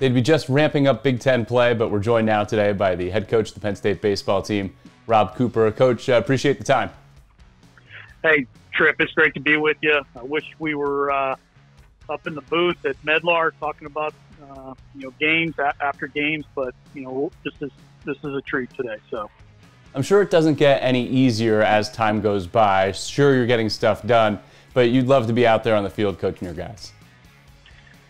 They'd be just ramping up Big Ten play, but we're joined now today by the head coach of the Penn State baseball team, Rob Cooper. Coach, appreciate the time. Hey, Tripp, it's great to be with you. I wish we were up in the booth at Medlar talking about games after games, but this is a treat today. So I'm sure it doesn't get any easier as time goes by. Sure, you're getting stuff done, but you'd love to be out there on the field coaching your guys.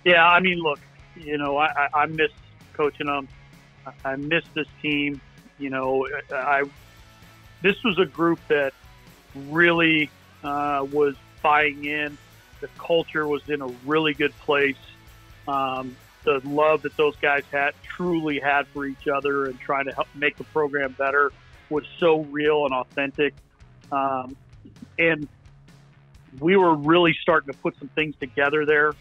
Yeah, I mean, look, I miss coaching them. I miss this team. This was a group that really was buying in. The culture was in a really good place. The love that those guys truly had for each other and trying to help make the program better was so real and authentic. And we were really starting to put some things together there,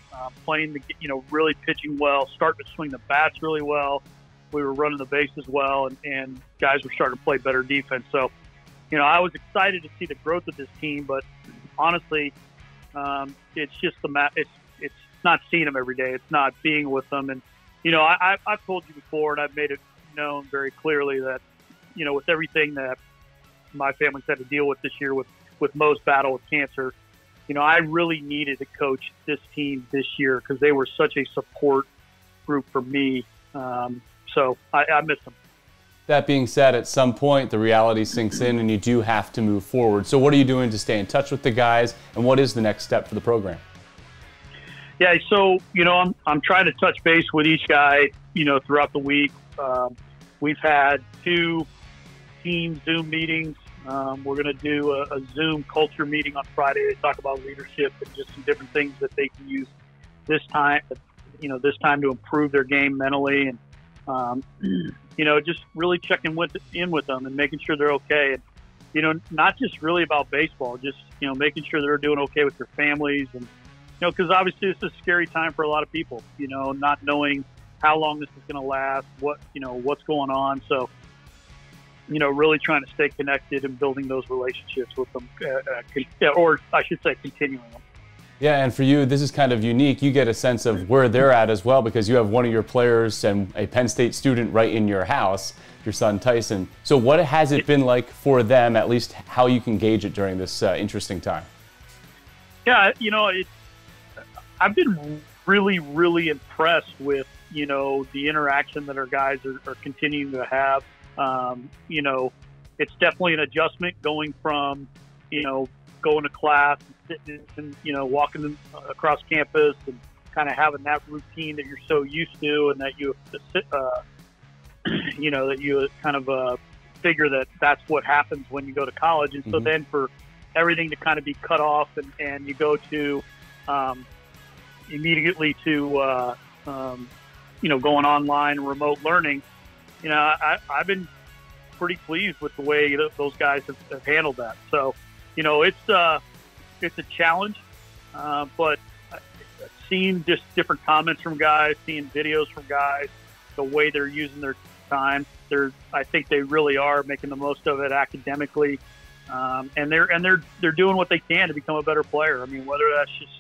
really pitching well, starting to swing the bats really well. We were running the bases well, and guys were starting to play better defense. So, I was excited to see the growth of this team, but honestly, it's just it's not seeing them every day. It's not being with them. And, I've told you before, and I've made it known very clearly that, with everything that my family's had to deal with this year with Mo's battle with cancer, I really needed to coach this team this year because they were such a support group for me. So I miss them. That being said, at some point, the reality sinks in and you do have to move forward. So what are you doing to stay in touch with the guys, and what is the next step for the program? Yeah, so, I'm trying to touch base with each guy, throughout the week. We've had 2 team Zoom meetings. We're going to do a Zoom culture meeting on Friday to talk about leadership and just some different things that they can use this time to improve their game mentally, and just really checking in with them and making sure they're okay. And not just really about baseball, just making sure they're doing okay with their families, and because obviously this is a scary time for a lot of people. Not knowing how long this is going to last, what's going on. So. Really trying to stay connected and building those relationships with them, or I should say continuing them. Yeah, and for you, this is kind of unique. You get a sense of where they're at as well because you have one of your players and a Penn State student right in your house, your son Tyson. So what has it been like for them, at least how you can gauge it during this interesting time? Yeah, I've been really, really impressed with, the interaction that our guys are continuing to have. It's definitely an adjustment going from, going to class and sitting and, walking across campus and kind of having that routine that you're so used to, and that you that you kind of figure that that's what happens when you go to college. And so then for everything to kind of be cut off and you go to immediately to, going online and remote learning, I've been pretty pleased with the way those guys have handled that. So, it's a challenge, but seeing just different comments from guys, seeing videos from guys, the way they're using their time, I think they really are making the most of it academically, and they're doing what they can to become a better player. I mean, whether that's just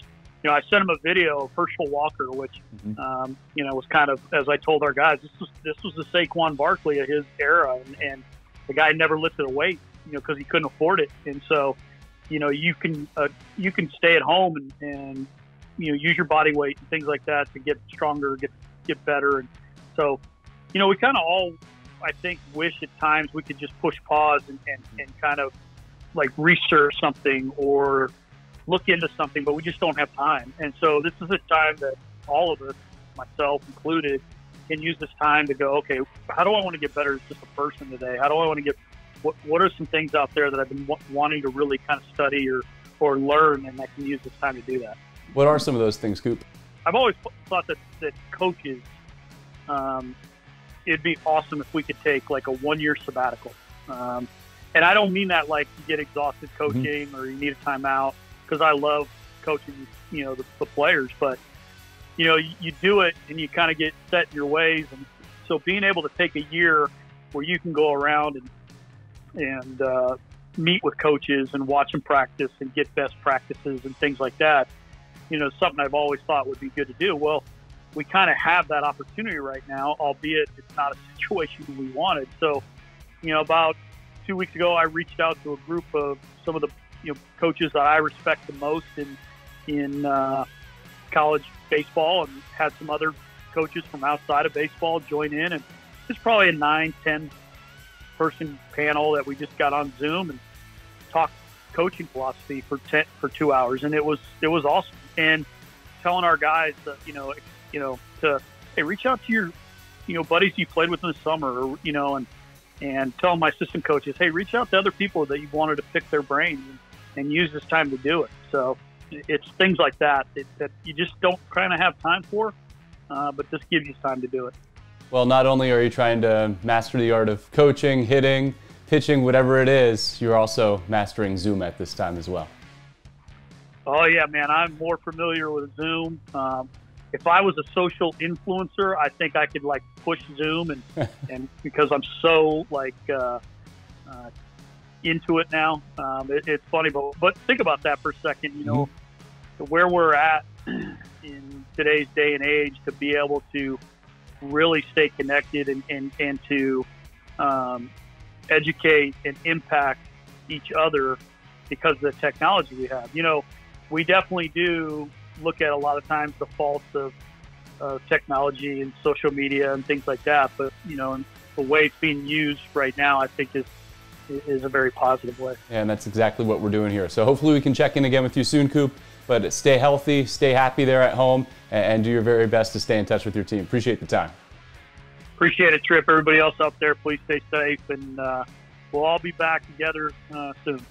I sent him a video of Herschel Walker, which, was kind of, as I told our guys, this was the Saquon Barkley of his era, and the guy never lifted a weight, because he couldn't afford it. And so, you can stay at home and use your body weight and things like that to get stronger, get better. And so, we kind of all, I think, wish at times we could just push pause and kind of like research something or look into something, but we just don't have time. And so this is a time that all of us, myself included, can use this time to go, okay, how do I want to get better as just a person today? How do I want to get, what are some things out there that I've been wanting to really kind of study or learn, and I can use this time to do that? What are some of those things, Coop? I've always thought that coaches, it'd be awesome if we could take like a 1-year sabbatical. And I don't mean that like you get exhausted coaching or you need a timeout, because I love coaching, the players, but, you do it and you kind of get set in your ways. And so being able to take a year where you can go around and meet with coaches and watch them practice and get best practices and things like that, something I've always thought would be good to do. Well, we kind of have that opportunity right now, albeit it's not a situation we wanted. So, about 2 weeks ago, I reached out to a group of some of the coaches that I respect the most in college baseball, and had some other coaches from outside of baseball join in, and it's probably a 9-10 person panel that we just got on Zoom and talked coaching philosophy for 2 hours, and it was awesome. And telling our guys that hey, reach out to your buddies you played with in the summer, or and telling my assistant coaches, hey, reach out to other people that you wanted to pick their brains and use this time to do it. So it's things like that you just don't kind of have time for, but this gives you time to do it. Well, not only are you trying to master the art of coaching, hitting, pitching, whatever it is, you're also mastering Zoom at this time as well. Oh, yeah, man. I'm more familiar with Zoom. If I was a social influencer, I think I could push Zoom and because I'm so into it now. It's funny, but think about that for a second. Where we're at in today's day and age, to be able to really stay connected and to educate and impact each other because of the technology we have. We definitely do look at a lot of times the faults of technology and social media and things like that. But, the way it's being used right now, I think is a very positive way. And that's exactly what we're doing here. So hopefully we can check in again with you soon, Coop. But stay healthy, stay happy there at home, and do your very best to stay in touch with your team. Appreciate the time. Appreciate it, Tripp. Everybody else out there, please stay safe, and we'll all be back together soon.